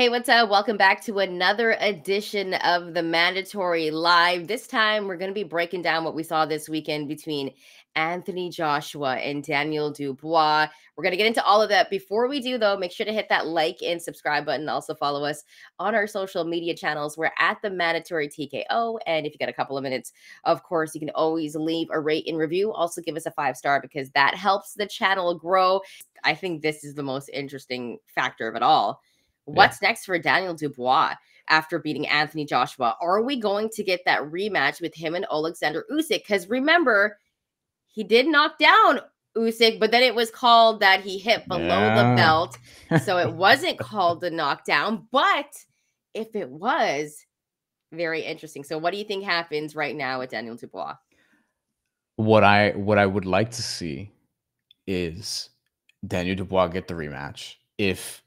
Hey, what's up? Welcome back to another edition of the Mandatory Live. This time, we're going to be breaking down what we saw this weekend between Anthony Joshua and Daniel Dubois. We're going to get into all of that. Before we do, though, make sure to hit that like and subscribe button. Also, follow us on our social media channels. We're at the Mandatory TKO. And if you got a couple of minutes, of course, you can always leave a rate and review. Also, give us a 5-star because that helps the channel grow. I think this is the most interesting factor of it all. What's next for Daniel Dubois after beating Anthony Joshua? Are we going to get that rematch with him and Alexander Usyk? Because remember, he did knock down Usyk, but then it was called that he hit below the belt. So it wasn't called the knockdown. But if it was, very interesting. So what do you think happens right now with Daniel Dubois? What I would like to see is Daniel Dubois get the rematch if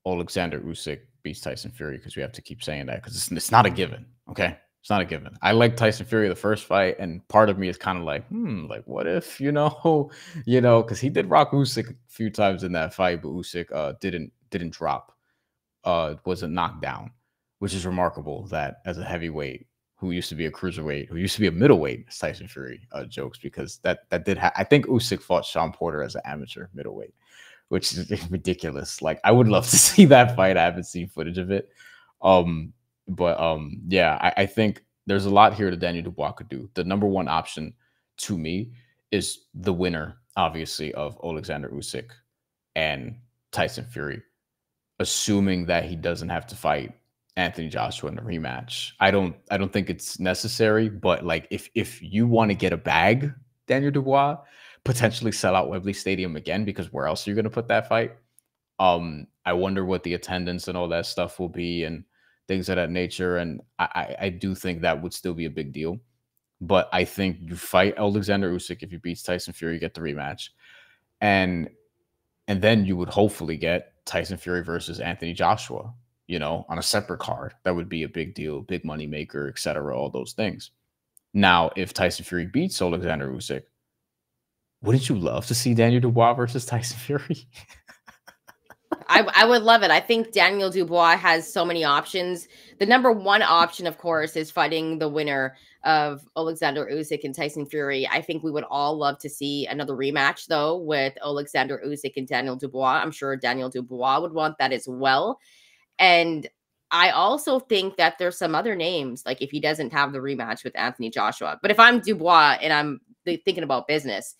Alexander Usyk beats Tyson Fury, because we have to keep saying that because it's not a given. Okay, it's not a given. I like Tyson Fury the first fight, and part of me is kind of like, like what if because he did rock Usyk a few times in that fight, but Usyk didn't drop, wasn't knocked down, which is remarkable. That as a heavyweight who used to be a cruiserweight, who used to be a middleweight, as Tyson Fury jokes, because that did I think Usyk fought Sean Porter as an amateur middleweight, which is ridiculous. Like, I would love to see that fight. I haven't seen footage of it. Yeah, I think there's a lot here that Daniel Dubois could do. The number one option to me is the winner, obviously, of Alexander Usyk and Tyson Fury, assuming that he doesn't have to fight Anthony Joshua in a rematch. I don't think it's necessary, but like if you want to get a bag, Daniel Dubois, potentially sell out Wembley Stadium again, because where else are you going to put that fight? I wonder what the attendance and all that stuff will be and things of that nature. And I do think that would still be a big deal. But I think you fight Alexander Usyk. If he beats Tyson Fury, you get the rematch. And then you would hopefully get Tyson Fury versus Anthony Joshua, on a separate card. That would be a big deal, big money maker, etc., all those things. Now, if Tyson Fury beats Alexander Usyk, wouldn't you love to see Daniel Dubois versus Tyson Fury? I would love it. I think Daniel Dubois has so many options. The number one option, of course, is fighting the winner of Alexander Usyk and Tyson Fury. I think we would all love to see another rematch, though, with Alexander Usyk and Daniel Dubois. I'm sure Daniel Dubois would want that as well. And I also think that there's some other names, like if he doesn't have the rematch with Anthony Joshua. But if I'm Dubois and I'm thinking about business,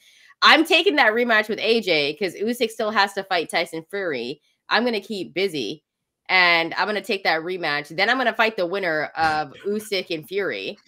I'm taking that rematch with AJ because Usyk still has to fight Tyson Fury. I'm going to keep busy and I'm going to take that rematch. Then I'm going to fight the winner of Usyk and Fury.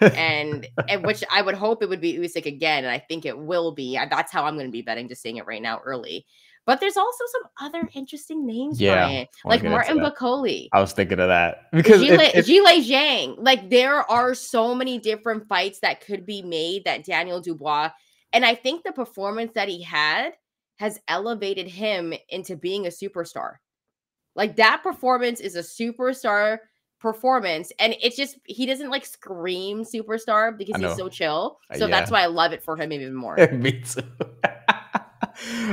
and which I would hope it would be Usyk again. And I think it will be. That's how I'm going to be betting, just saying it right now early. But there's also some other interesting names, Brian, like Martin Bakole. I was thinking of that. Because Zhilei Zhang. Like, there are so many different fights that could be made that Daniel Dubois, and I think the performance that he had has elevated him into being a superstar. Like, that performance is a superstar performance, and it's just, he doesn't like scream superstar because he's so chill. So that's why I love it for him even more. Me too.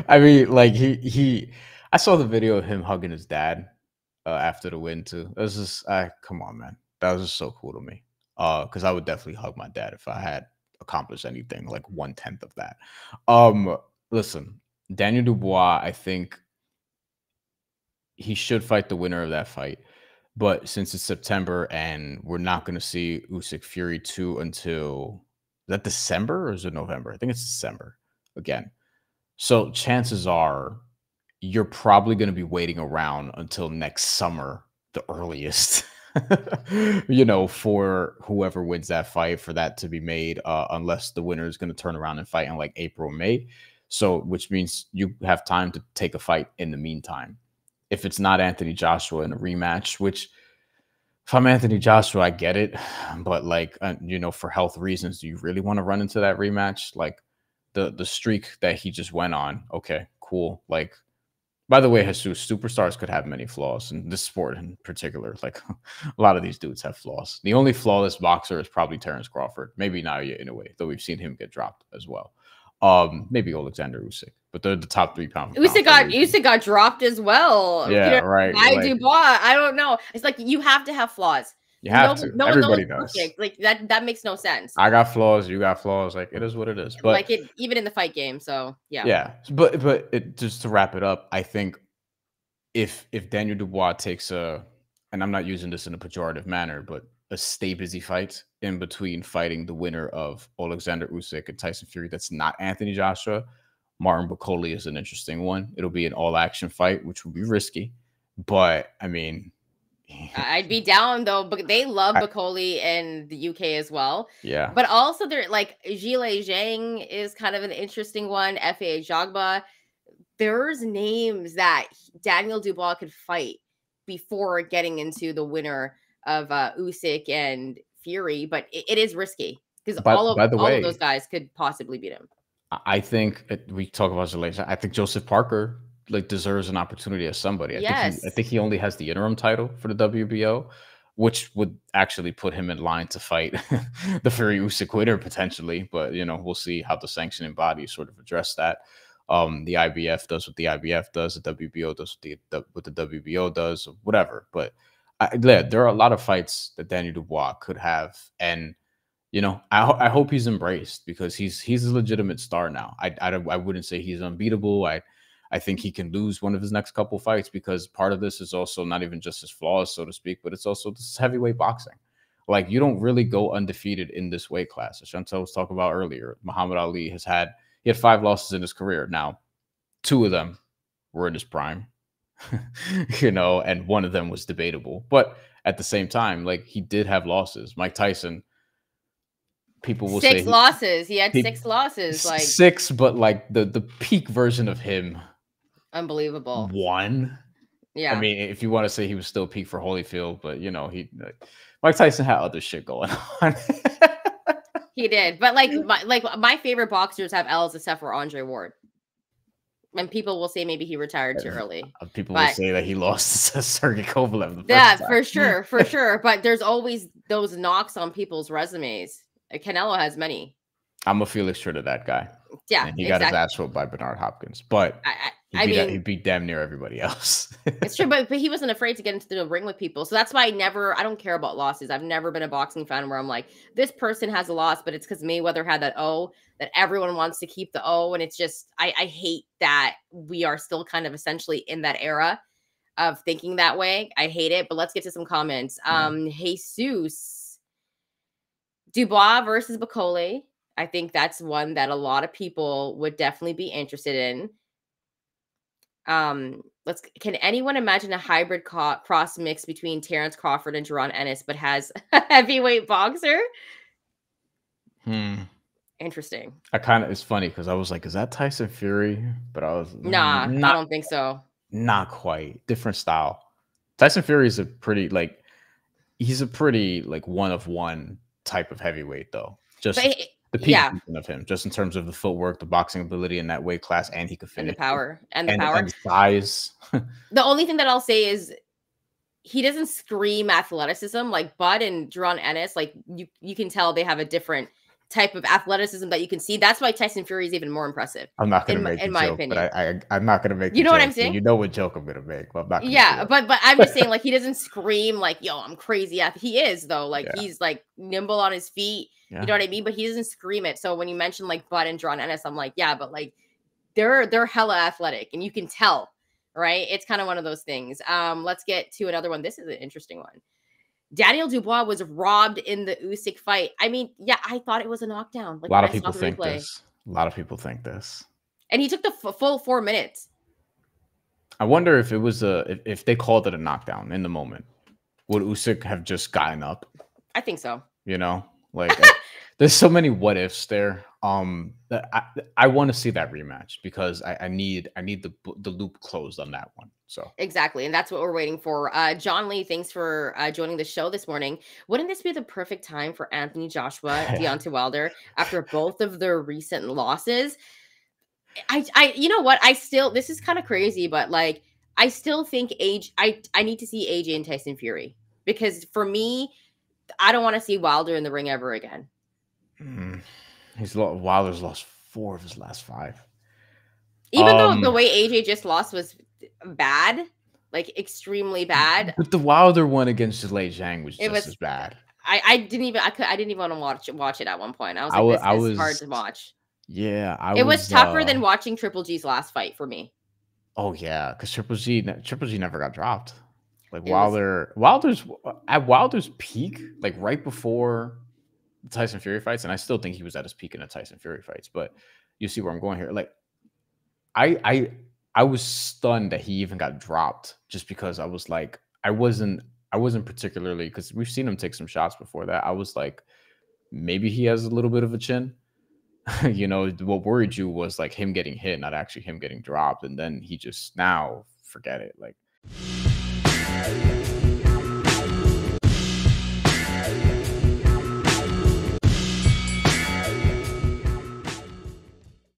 I mean, like I saw the video of him hugging his dad after the win too. It was just, come on, man, that was just so cool to me. Because I would definitely hug my dad if I had accomplished anything like 1/10 of that. Listen, Daniel Dubois, I think he should fight the winner of that fight. But since it's September and we're not going to see Usyk Fury 2 until, is that December or is it November? I think it's December again. So chances are you're probably going to be waiting around until next summer, the earliest, for whoever wins that fight, for that to be made, unless the winner is going to turn around and fight in like April, May. So, which means you have time to take a fight in the meantime. If it's not Anthony Joshua in a rematch, which if I'm Anthony Joshua, I get it. But like, for health reasons, do you really want to run into that rematch? Like the streak that he just went on. Okay, cool. Like, by the way, Jesus, superstars could have many flaws in this sport in particular. Like, a lot of these dudes have flaws. The only flawless boxer is probably Terrence Crawford. Maybe Naoya in a way, though we've seen him get dropped as well. Maybe Alexander Usyk, but they're the top 3 pound for Usyk pound. got dropped as well. Yeah, right. By Like, Dubois. I don't know. It's like you have to have flaws. you have to. No one knows Everybody does. perfect. Like that makes no sense. I got flaws. You got flaws. Like, it is what it is. But like it even in the fight game. So yeah. Yeah. But just to wrap it up, I think if Daniel Dubois takes and I'm not using this in a pejorative manner, but a stay busy fight in between fighting the winner of Alexander Usyk and Tyson Fury, that's not Anthony Joshua. Martin Bakole is an interesting one. It'll be an all action fight, which would be risky, but I mean, I'd be down though, but they love Bakole in the UK as well. Yeah. But also they're like Zhile Zhang is kind of an interesting one. F.A. Jogba. There's names that Daniel Dubois could fight before getting into the winner of Usyk and Fury, but it is risky because all of those guys could possibly beat him. I think we talk about Zhile. I think Joseph Parker deserves an opportunity as somebody. I think he only has the interim title for the WBO, which would actually put him in line to fight the Fury Usyk winner potentially. But we'll see how the sanctioning bodies sort of address that. The IBF does what the IBF does, the WBO does what the WBO does, or whatever. But there are a lot of fights that Daniel Dubois could have, and I hope he's embraced because he's a legitimate star now. I wouldn't say he's unbeatable. I think he can lose one of his next couple fights because part of this is also not even just his flaws, so to speak, but it's also this heavyweight boxing. Like, you don't really go undefeated in this weight class. As Shantelle was talking about earlier, Muhammad Ali he had 5 losses in his career. Now, 2 of them were in his prime, and one of them was debatable. But at the same time, he did have losses. Mike Tyson, people will say 6 losses. He had 6 losses. 6, but the peak version of him, unbelievable. 1. Yeah. I mean, if you want to say he was still peak for Holyfield, but Mike Tyson had other shit going on. He did, but my favorite boxers have L's except for Andre Ward. And people will say maybe he retired too early. People will say that he lost to Sergey Kovalev. For sure. But there's always those knocks on people's resumes. Canelo has many. I'm a Felix Trinidad guy. Yeah, and he got his ass whooped by Bernard Hopkins, but he beat damn near everybody else. It's true, but he wasn't afraid to get into the ring with people. So that's why I don't care about losses. I've never been a boxing fan where I'm like, this person has a loss, but it's because Mayweather had that O, that everyone wants to keep the O. And it's just, I hate that we are still kind of essentially in that era of thinking that way. I hate it, but let's get to some comments. Jesus. Dubois versus Bakole. I think that's one that a lot of people would definitely be interested in. Can anyone imagine a hybrid cross mix between Terrence Crawford and Jaron Ennis, but has a heavyweight boxer? Interesting. It's funny because I was like, is that Tyson Fury? But I was I don't think so. Not quite. Different style. Tyson Fury is he's a pretty one of one type of heavyweight though. Just the peak of him, just in terms of the footwork, the boxing ability in that weight class, and he could finish. And the power. And size. The only thing that I'll say is he doesn't scream athleticism like Bud and Jaron Ennis. Like you can tell they have a different type of athleticism that you can see. That's why Tyson Fury is even more impressive. I'm not going to make in my joke, opinion. but I'm not going to make. You know what I'm saying? You know what joke I'm going to make. But I'm not. Yeah, but I'm just saying he doesn't scream like, "Yo, I'm crazy." He is though. He's nimble on his feet. Yeah. You know what I mean? But he doesn't scream it. So when you mention Bud and Jaron Ennis, I'm like, yeah, but they're hella athletic, and you can tell, right? It's kind of one of those things. Let's get to another one. This is an interesting one. Daniel Dubois was robbed in the Usyk fight. I mean, yeah, I thought it was a knockdown. A lot of people think this. A lot of people think this. And he took the full 4 minutes. I wonder if it was if they called it a knockdown in the moment, would Usyk have just gotten up? I think so. There's so many what ifs there. That I want to see that rematch because I need the loop closed on that one. So exactly, and that's what we're waiting for. John Lee, thanks for joining the show this morning. Wouldn't this be the perfect time for Anthony Joshua, Deontay Wilder after both of their recent losses? I you know what? This is kind of crazy, but I still think I need to see AJ and Tyson Fury because for me, I don't want to see Wilder in the ring ever again. Wilder's lost 4 of his last 5. Even though the way AJ just lost was bad, like extremely bad. But the Wilder one against Zhilei Zhang was just as bad. I didn't even want to watch it at one point. I was like, this is hard to watch. Yeah, it was tougher than watching Triple G's last fight for me. Oh yeah, because Triple G never got dropped. Like Wilder's at Wilder's peak, like right before the Tyson Fury fights, and I still think he was at his peak in the Tyson Fury fights. But you see where I'm going here. Like, I was stunned that he even got dropped, just because I was like, I wasn't particularly, because we've seen him take some shots before that. I was like, maybe he has a little bit of a chin. You know, what worried you was like him getting hit, not actually him getting dropped. And then he just, now forget it. Like.